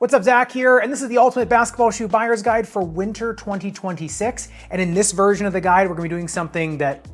What's up, Zach here, and this is the Ultimate Basketball Shoe Buyer's Guide for Winter 2026. And in this version of the guide, we're gonna be doing something that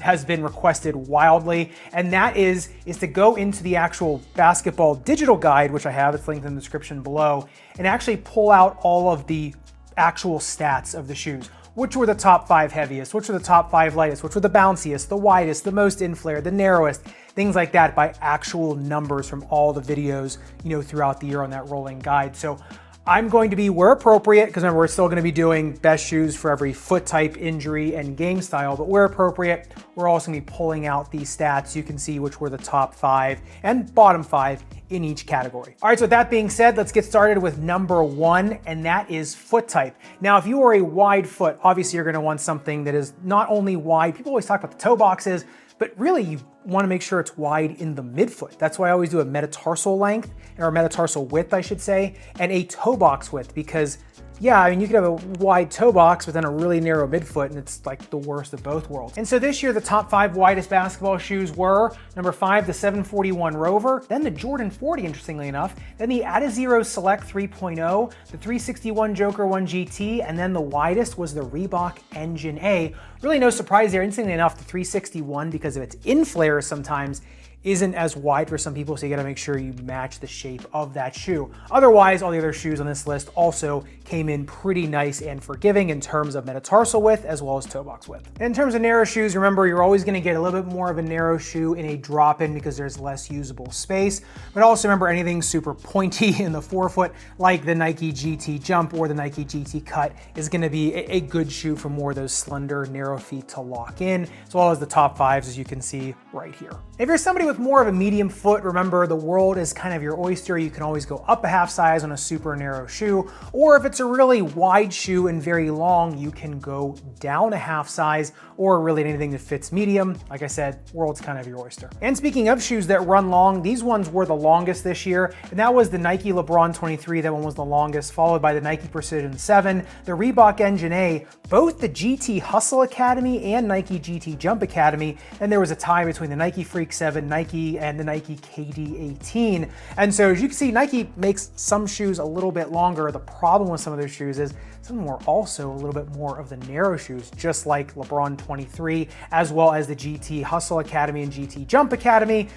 has been requested wildly, and that is to go into the actual basketball digital guide, which I have, it's linked in the description below, and actually pull out all of the actual stats of the shoes. Which were the top 5 heaviest, which were the top 5 lightest, which were the bounciest, the widest, the most in-flare, the narrowest, things like that by actual numbers from all the videos, throughout the year on that rolling guide. So I'm going to be, where appropriate, because remember, we're still gonna be doing best shoes for every foot type, injury, and game style, but where appropriate, we're also gonna be pulling out these stats. You can see which were the top 5 and bottom 5 in each category. All right, so with that being said, let's get started with number 1, and that is foot type. Now, if you are a wide foot, obviously you're gonna want something that is not only wide, people always talk about the toe boxes, but really you wanna make sure it's wide in the midfoot. That's why I always do a metatarsal length, or metatarsal width, I should say, and a toe box width, because yeah, I mean, you could have a wide toe box, but then a really narrow midfoot, and it's like the worst of both worlds. And so this year, the top 5 widest basketball shoes were number 5, the 741 Rover, then the Jordan 40, interestingly enough, then the Adizero Select 3.0, the 361 Joker 1 GT, and then the widest was the Reebok Engine A. Really no surprise there, interestingly enough, the 361, because of its in-flare sometimes, isn't as wide for some people, so you gotta make sure you match the shape of that shoe. Otherwise, all the other shoes on this list also came in pretty nice and forgiving in terms of metatarsal width as well as toe box width. In terms of narrow shoes, remember, you're always gonna get a little bit more of a narrow shoe in a drop-in because there's less usable space. But also remember, anything super pointy in the forefoot, like the Nike GT Jump or the Nike GT Cut, is gonna be a good shoe for more of those slender, narrow feet to lock in, as well as the top 5s, as you can see right here. If you're somebody with more of a medium foot, remember, the world is kind of your oyster. You can always go up a half size on a super narrow shoe, or if it's a really wide shoe and very long, you can go down a half size, or really anything that fits medium. Like I said, world's kind of your oyster. And speaking of shoes that run long, these ones were the longest this year, and that was the Nike LeBron 23, that one was the longest, followed by the Nike Precision 7, the Reebok Engine A, both the GT Hustle Academy and Nike GT Jump Academy, and there was a tie between the Nike Freak 7, Nike, and the Nike KD 18. And so as you can see, Nike makes some shoes a little bit longer. The problem with some of those shoes is some of them are also a little bit more of the narrow shoes, just like LeBron 23, as well as the GT Hustle Academy and GT Jump Academy.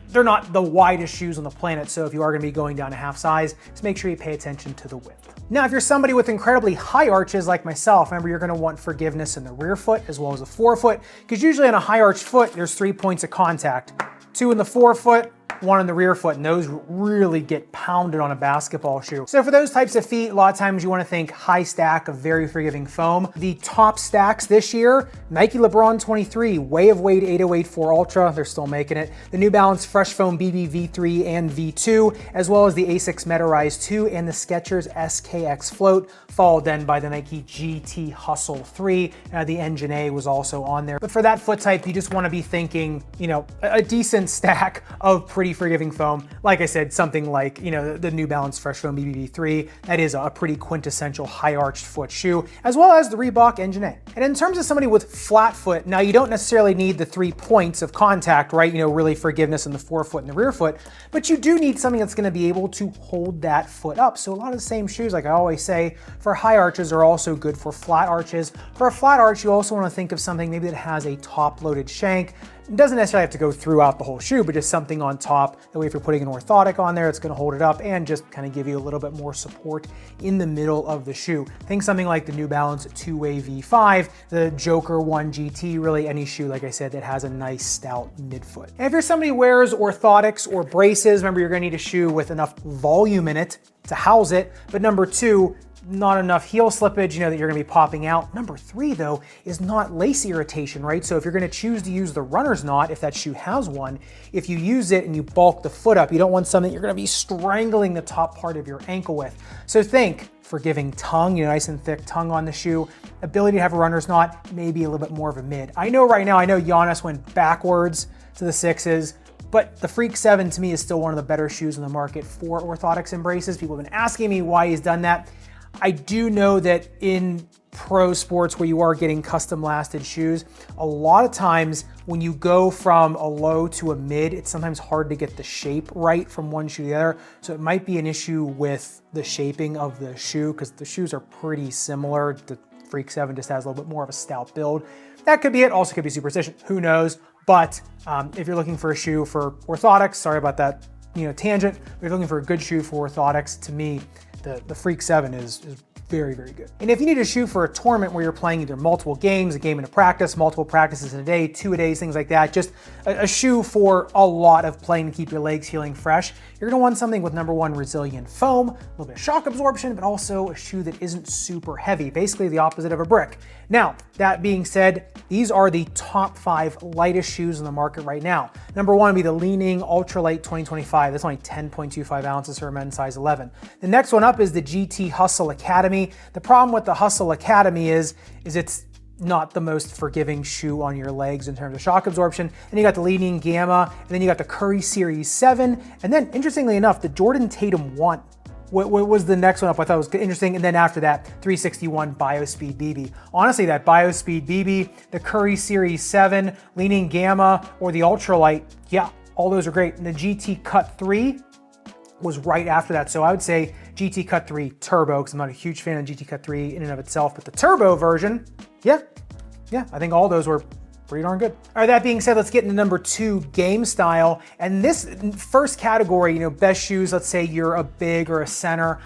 They're not the widest shoes on the planet, so if you are gonna be going down a half size, just make sure you pay attention to the width. Now, if you're somebody with incredibly high arches like myself, remember, you're gonna want forgiveness in the rear foot as well as the forefoot, because usually on a high arched foot, there's 3 points of contact. 2 in the forefoot, 1 in the rear foot, and those really get pounded on a basketball shoe. So for those types of feet, a lot of times you want to think high stack of very forgiving foam. The top stacks this year, Nike LeBron 23, Way of Wade 808 4 Ultra, they're still making it. The New Balance Fresh Foam BB V3 and V2, as well as the Asics Metarise 2 and the Skechers SKX Float, followed then by the Nike GT Hustle 3. The Engine A was also on there. But for that foot type, you just want to be thinking, a decent stack of pretty forgiving foam. Like I said, something like, the New Balance Fresh Foam BBV3, that is a pretty quintessential high arched foot shoe, as well as the Reebok Engine A. And in terms of somebody with flat foot, now you don't necessarily need the 3 points of contact, right? Really forgiveness in the forefoot and the rear foot, but you do need something that's gonna be able to hold that foot up. So a lot of the same shoes, like I always say, for high arches are also good for flat arches. For a flat arch, you also wanna think of something maybe that has a top-loaded shank. It doesn't necessarily have to go throughout the whole shoe, but just something on top. That way, if you're putting an orthotic on there, it's gonna hold it up and just kind of give you a little bit more support in the middle of the shoe. Think something like the New Balance 2-Way V5, the Joker 1 GT, really any shoe, like I said, that has a nice stout midfoot. And if you're somebody who wears orthotics or braces, remember, you're gonna need a shoe with enough volume in it to house it. But number 2, not enough heel slippage, that you're gonna be popping out. Number 3, though, is not lace irritation, right? So if you're gonna choose to use the runner's knot, if that shoe has one, if you use it and you bulk the foot up, you don't want something you're gonna be strangling the top part of your ankle with. So think forgiving tongue, nice and thick tongue on the shoe, ability to have a runner's knot, maybe a little bit more of a mid. I know Giannis went backwards to the 6s, but the Freak 7 to me is still one of the better shoes in the market for orthotics and braces. People have been asking me why he's done that. I do know that in pro sports where you are getting custom lasted shoes, a lot of times when you go from a low to a mid, it's sometimes hard to get the shape right from one shoe to the other. So it might be an issue with the shaping of the shoe because the shoes are pretty similar. The Freak 7 just has a little bit more of a stout build. That could be it. Also could be superstition. Who knows? But if you're looking for a shoe for orthotics, sorry about that, tangent. If you're looking for a good shoe for orthotics, to me, the Freak 7 is very, very good. And if you need a shoe for a tournament where you're playing either multiple games, a game in a practice, multiple practices in a day, 2 a days, things like that, just a shoe for a lot of playing to keep your legs healing fresh, you're gonna want something with number one, resilient foam, a little bit of shock absorption, but also a shoe that isn't super heavy, basically the opposite of a brick. Now, that being said, these are the top 5 lightest shoes in the market right now. Number one would be the Leaning Ultralight 2025. That's only 10.25 ounces for a men's size 11. The next one up is the GT Hustle Academy. The problem with the Hustle Academy is it's not the most forgiving shoe on your legs in terms of shock absorption. Then you got the Leaning Gamma, and then you got the Curry Series 7, and then interestingly enough, the Jordan Tatum 1. What was the next one up? I thought was interesting. And then after that, 361 BioSpeed BB. Honestly, that BioSpeed BB, the Curry Series 7, Leaning Gamma, or the Ultralight, yeah, all those are great. And the GT Cut 3 was right after that. So I would say GT Cut 3 Turbo, because I'm not a huge fan of GT Cut 3 in and of itself, but the Turbo version, yeah, I think all those were pretty darn good. All right, that being said, let's get into number 2, game style. And this first category, best shoes, let's say you're a big or a center.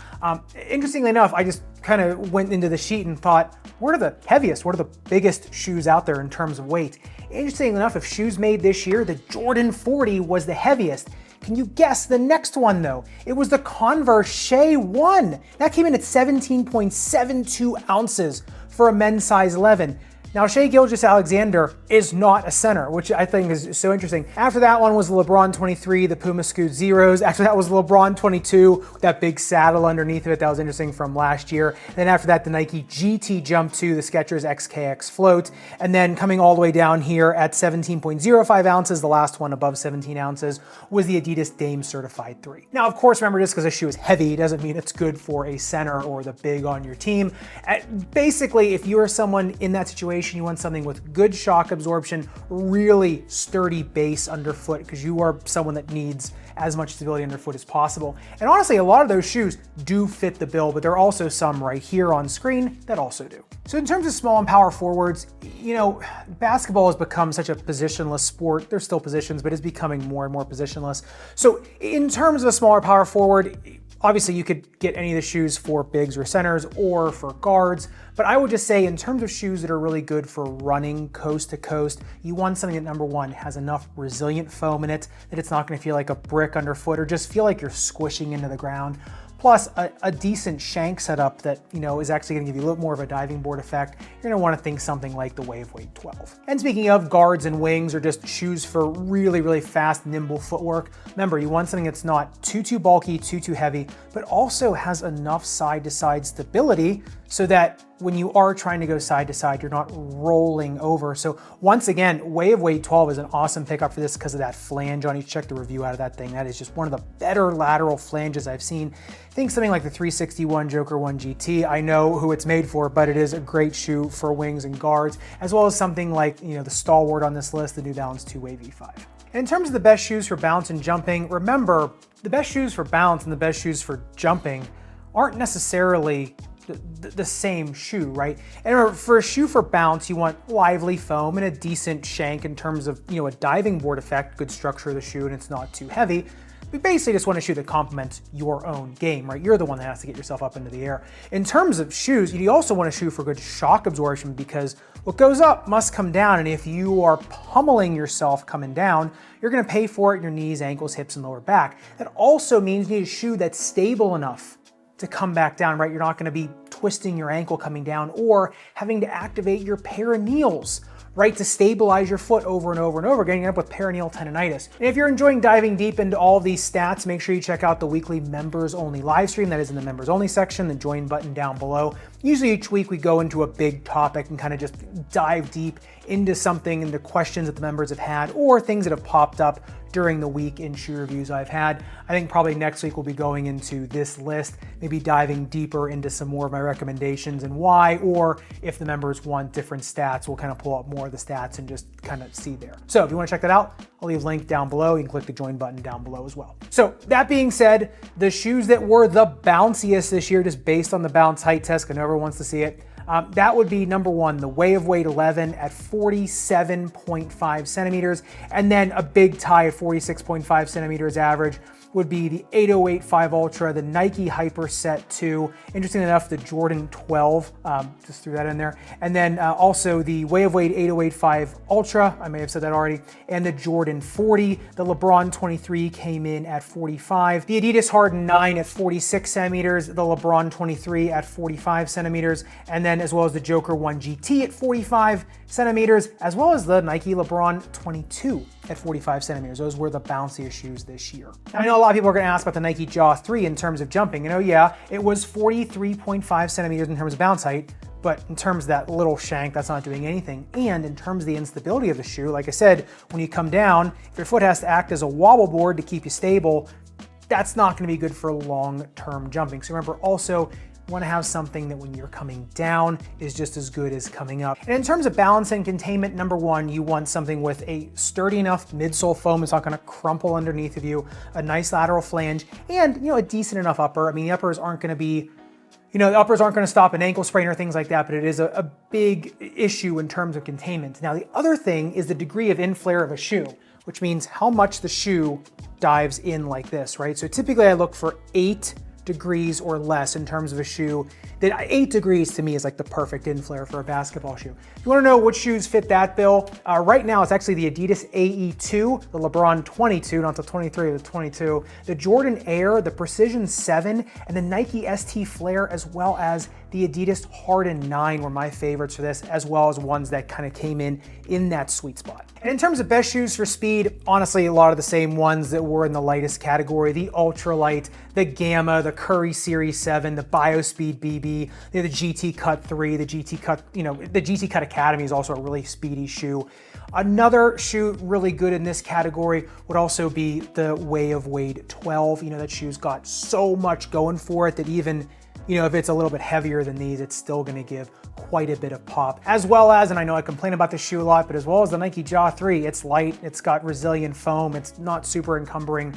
Interestingly enough, I just kind of went into the sheet and thought, what are the heaviest, what are the biggest shoes out there in terms of weight? Interestingly enough, if shoes made this year, the Jordan 40 was the heaviest. Can you guess the next one though? It was the Converse Shea 1. That came in at 17.72 ounces for a men's size 11. Now, Shai Gilgeous-Alexander is not a center, which I think is so interesting. After that one was the LeBron 23, the Puma Scoot Zeros. After that was the LeBron 22, with that big saddle underneath of it. That was interesting from last year. And then after that, the Nike GT Jump 2, the Skechers XKX Float. And then coming all the way down here at 17.05 ounces, the last one above 17 ounces, was the Adidas Dame Certified 3. Now, of course, remember, just because a shoe is heavy doesn't mean it's good for a center or the big on your team. Basically, if you are someone in that situation, you want something with good shock absorption, really sturdy base underfoot, because you are someone that needs as much stability underfoot as possible. And honestly, a lot of those shoes do fit the bill, but there are also some right here on screen that also do. So in terms of small and power forwards, basketball has become such a positionless sport. There's still positions, but it's becoming more and more positionless. So in terms of a smaller power forward, obviously you could get any of the shoes for bigs or centers or for guards, but I would just say in terms of shoes that are really good for running coast to coast, you want something that number one has enough resilient foam in it that it's not gonna feel like a brick underfoot or just feel like you're squishing into the ground. Plus a decent shank setup that is actually gonna give you a little more of a diving board effect. You're gonna wanna think something like the Wave Weight 12. And speaking of guards and wings or just shoes for really, really fast, nimble footwork, remember, you want something that's not too bulky, too heavy, but also has enough side-to-side stability so that when you are trying to go side to side, you're not rolling over. So once again, Wave Weight 12 is an awesome pickup for this because of that flange on. You check the review out of that thing. That is just one of the better lateral flanges I've seen. Think something like the 361 Joker 1 GT. I know who it's made for, but it is a great shoe for wings and guards, as well as something like the stalwart on this list, the New Balance 2 Wave V5. And in terms of the best shoes for bounce and jumping, remember, the best shoes for bounce and the best shoes for jumping aren't necessarily the same shoe, right? And remember, for a shoe for bounce, you want lively foam and a decent shank in terms of, a diving board effect, good structure of the shoe, and it's not too heavy. We basically just want a shoe that complements your own game, right? You're the one that has to get yourself up into the air. In terms of shoes, you also want a shoe for good shock absorption because what goes up must come down, and if you are pummeling yourself coming down, you're gonna pay for it in your knees, ankles, hips, and lower back. That also means you need a shoe that's stable enough to come back down, right? You're not gonna be twisting your ankle coming down or having to activate your perineals, right, to stabilize your foot over and over and over again, you end up with perineal tendinitis. And if you're enjoying diving deep into all of these stats, make sure you check out the weekly members only live stream that is in the members only section, the join button down below. Usually each week we go into a big topic and kind of just dive deep into something, into questions that the members have had or things that have popped up during the week in shoe reviews I've had. I think probably next week we'll be going into this list, maybe diving deeper into some more of my recommendations and why, or if the members want different stats, we'll kind of pull up more of the stats and just kind of see there. So if you want to check that out, I'll leave a link down below. You can click the join button down below as well. So that being said, the shoes that were the bounciest this year, just based on the bounce height test, because everyone wants to see it, that would be number one, the Way of Wade 11 at 47.5 centimeters, and then a big tie at 46.5 centimeters average would be the 808.5 Ultra, the Nike Hyper Set 2, interesting enough, the Jordan 12, just threw that in there, and then also the Way of Wade 808.5 Ultra, I may have said that already, and the Jordan 40, the LeBron 23 came in at 45, the Adidas Harden 9 at 46 centimeters, the LeBron 23 at 45 centimeters, and then as well as the Joker 1 GT at 45 centimeters, as well as the Nike LeBron 22 at 45 centimeters. Those were the bounciest shoes this year. Now, I know a lot of people are gonna ask about the Nike Jaw 3 in terms of jumping. You know, yeah, it was 43.5 centimeters in terms of bounce height, but in terms of that little shank, that's not doing anything. And in terms of the instability of the shoe, like I said, when you come down, if your foot has to act as a wobble board to keep you stable, that's not gonna be good for long-term jumping. So remember also, you want to have something that when you're coming down is just as good as coming up. And in terms of balance and containment, number one, you want something with a sturdy enough midsole foam. It's not going to crumple underneath of you, a nice lateral flange, and a decent enough upper. I mean, the uppers aren't going to be, the uppers aren't going to stop an ankle sprain or things like that, but it is a big issue in terms of containment. Now, the other thing is the degree of inflare of a shoe, which means how much the shoe dives in like this, right? So typically I look for 8 degrees or less in terms of a shoe. That 8 degrees to me is like the perfect inflare for a basketball shoe. If you want to know which shoes fit that bill, right now it's actually the Adidas AE2, the LeBron 22, not the 23, the 22, the Jordan Air, the Precision 7, and the Nike ST Flare, as well as the Adidas Harden 9 were my favorites for this, as well as ones that kind of came in that sweet spot. And in terms of best shoes for speed, honestly, a lot of the same ones that were in the lightest category, the Ultralight, the Gamma, the Curry Series 7, the BioSpeed BB, the GT Cut 3, the GT Cut, the GT Cut Academy is also a really speedy shoe. Another shoe really good in this category would also be the Way of Wade 12. That shoe's got so much going for it that even if it's a little bit heavier than these, it's still gonna give quite a bit of pop. As well as, and I know I complain about this shoe a lot, but as well as the Nike Jaw 3, it's light, it's got resilient foam, it's not super encumbering,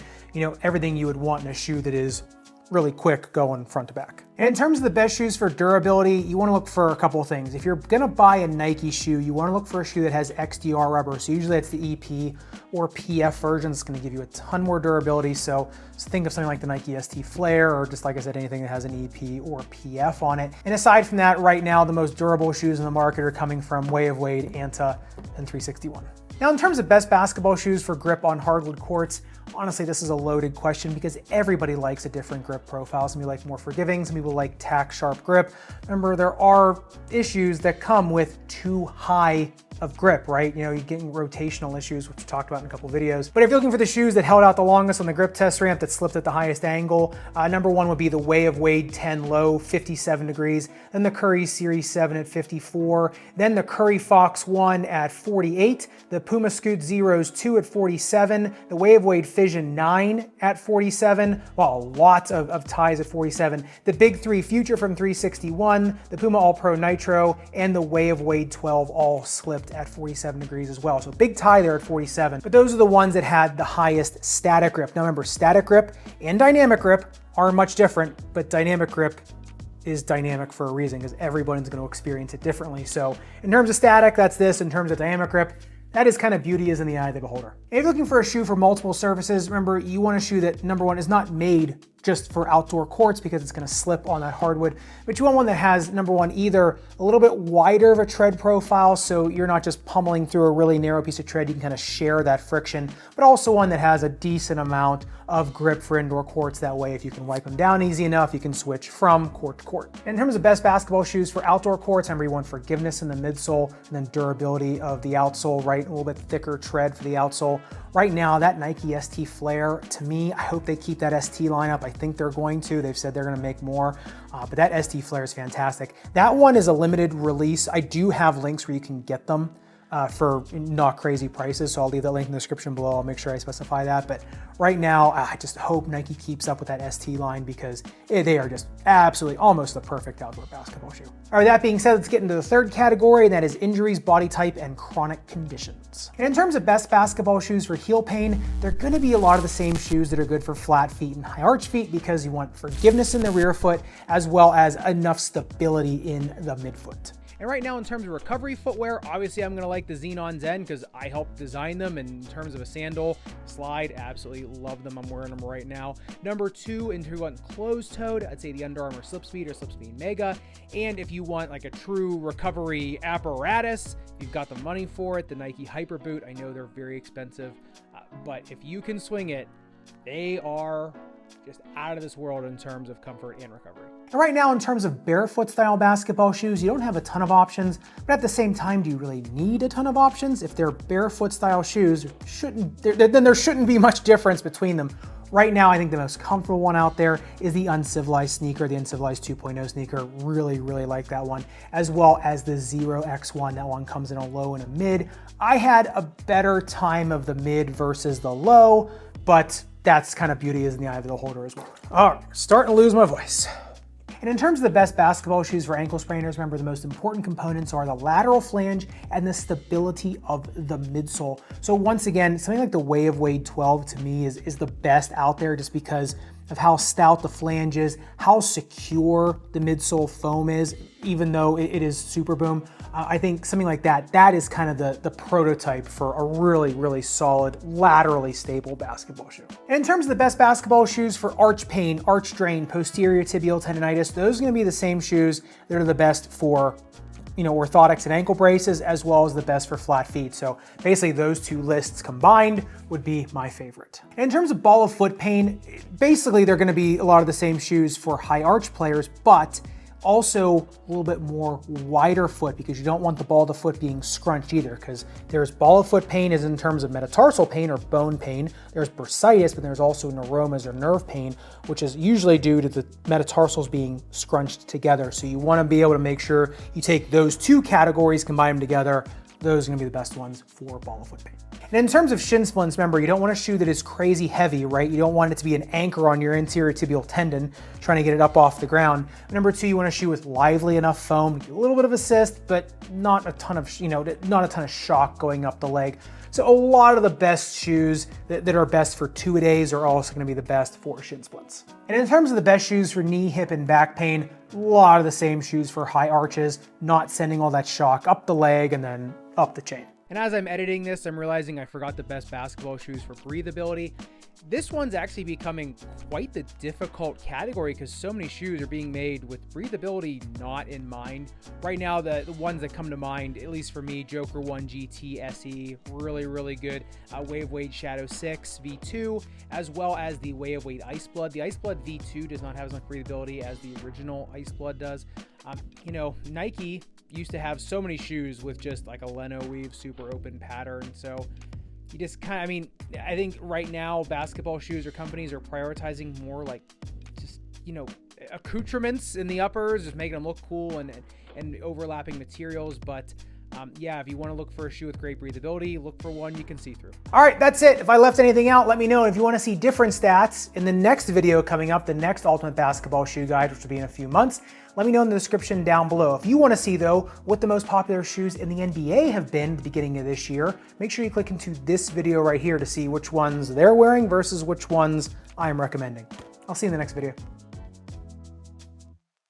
everything you would want in a shoe that is really quick going front to back. And in terms of the best shoes for durability, you want to look for a couple of things. If you're going to buy a Nike shoe, you want to look for a shoe that has XDR rubber. So usually it's the EP or PF version. It's going to give you a ton more durability. So think of something like the Nike ST Flare, or just like I said, anything that has an EP or PF on it. And aside from that, right now, the most durable shoes in the market are coming from Way of Wade, Anta, and 361. Now, in terms of best basketball shoes for grip on hardwood courts, honestly, this is a loaded question because everybody likes a different grip profile. Some people like more forgiving, some people like tack sharp grip. Remember, there are issues that come with too high of grip, right? You're getting rotational issues, which we talked about in a couple videos. But if you're looking for the shoes that held out the longest on the grip test ramp, that slipped at the highest angle, number one would be the Way of Wade 10 low, 57 degrees, then the Curry Series 7 at 54, then the Curry Fox 1 at 48, the Puma Scoot Zeros 2 at 47, the Way of Wade Fission 9 at 47, well, lots of ties at 47, the Big 3 Future from 361, the Puma All Pro Nitro, and the Way of Wade 12 all slipped at 47 degrees as well. So big tie there at 47, but those are the ones that had the highest static grip. Now remember, static grip and dynamic grip are much different, but dynamic grip is dynamic for a reason because everyone's going to experience it differently. So in terms of static, that's this. In terms of dynamic grip, that is kind of beauty is in the eye of the beholder. If you're looking for a shoe for multiple surfaces, remember, you want a shoe that, number one, is not made just for outdoor courts because it's going to slip on that hardwood, but you want one that has, number one, either a little bit wider of a tread profile, so you're not just pummeling through a really narrow piece of tread, you can kind of share that friction, but also one that has a decent amount of grip for indoor courts. That way, if you can wipe them down easy enough, you can switch from court to court. And in terms of best basketball shoes for outdoor courts, remember, you want forgiveness in the midsole and then durability of the outsole, right? A little bit thicker tread for the outsole. Right now, that Nike ST Flare, to me, I hope they keep that ST lineup. I think they're going to. They've said they're going to make more, but that ST Flare is fantastic. That one is a limited release. I do have links where you can get them. for not crazy prices. So I'll leave that link in the description below. I'll make sure I specify that. But right now, I just hope Nike keeps up with that ST line because they are just absolutely almost the perfect outdoor basketball shoe. All right, that being said, let's get into the third category, and that is injuries, body type, and chronic conditions. And in terms of best basketball shoes for heel pain, they're gonna be a lot of the same shoes that are good for flat feet and high arch feet because you want forgiveness in the rear foot as well as enough stability in the midfoot. And right now, in terms of recovery footwear, obviously I'm gonna like the Xenon Zen because I helped design them. And in terms of a sandal slide, absolutely love them. I'm wearing them right now. Number two, if you want closed-toed, I'd say the Under Armour Slipspeed or Slipspeed Mega. And if you want like a true recovery apparatus, you've got the money for it, the Nike Hyper Boot. I know they're very expensive, but if you can swing it, they are just out of this world in terms of comfort and recovery. And right now, in terms of barefoot style basketball shoes, you don't have a ton of options, but at the same time, do you really need a ton of options? If they're barefoot style shoes, then there shouldn't be much difference between them. Right now, I think the most comfortable one out there is the Uncivilized sneaker, the Uncivilized 2.0 sneaker. Really, really like that one, as well as the Zero X1. That one comes in a low and a mid. I had a better time of the mid versus the low, but that's kind of beauty is in the eye of the beholder as well. All right, starting to lose my voice. And in terms of the best basketball shoes for ankle sprainers, remember the most important components are the lateral flange and the stability of the midsole. So once again, something like the Way of Wade 12 to me is the best out there just because of how stout the flange is, how secure the midsole foam is, even though it is super boom. I think something like that is kind of the prototype for a really, really solid, laterally stable basketball shoe. And in terms of the best basketball shoes for arch pain, arch drain, posterior tibial tendinitis, those are gonna be the same shoes that are the best for orthotics and ankle braces, as well as the best for flat feet. So basically those two lists combined would be my favorite. And in terms of ball of foot pain, basically they're gonna be a lot of the same shoes for high arch players, but also a little bit more wider foot because you don't want the ball of the foot being scrunched either, because there's ball of foot pain is in terms of metatarsal pain or bone pain. There's bursitis, but there's also neuromas or nerve pain, which is usually due to the metatarsals being scrunched together. So you want to be able to make sure you take those two categories, combine them together. Those are gonna be the best ones for ball of foot pain. And in terms of shin splints, remember, you don't want a shoe that is crazy heavy, right? You don't want it to be an anchor on your anterior tibial tendon, trying to get it up off the ground. Number two, you want a shoe with lively enough foam, a little bit of assist, but not a ton of, not a ton of shock going up the leg. So a lot of the best shoes that are best for two-a-days are also gonna be the best for shin splints. And in terms of the best shoes for knee, hip, and back pain, a lot of the same shoes for high arches, not sending all that shock up the leg and then up the chain. And as I'm editing this, I'm realizing I forgot the best basketball shoes for breathability. This one's actually becoming quite the difficult category because so many shoes are being made with breathability not in mind. Right now, the ones that come to mind, at least for me, Joker 1 GT SE, really, really good. Way of Wade Shadow 6 V2, as well as the Way of Wade Ice Blood. The Ice Blood V2 does not have as much breathability as the original Ice Blood does. Nike used to have so many shoes with just like a Leno weave, super open pattern. So you just kind of, I think right now basketball shoes or companies are prioritizing more like just, accoutrements in the uppers, just making them look cool and overlapping materials. But yeah, if you want to look for a shoe with great breathability, look for one you can see through. All right, that's it. If I left anything out, let me know. And if you want to see different stats in the next video coming up, the next Ultimate Basketball Shoe Guide, which will be in a few months, let me know in the description down below. If you want to see, though, what the most popular shoes in the NBA have been at the beginning of this year, make sure you click into this video right here to see which ones they're wearing versus which ones I'm recommending. I'll see you in the next video.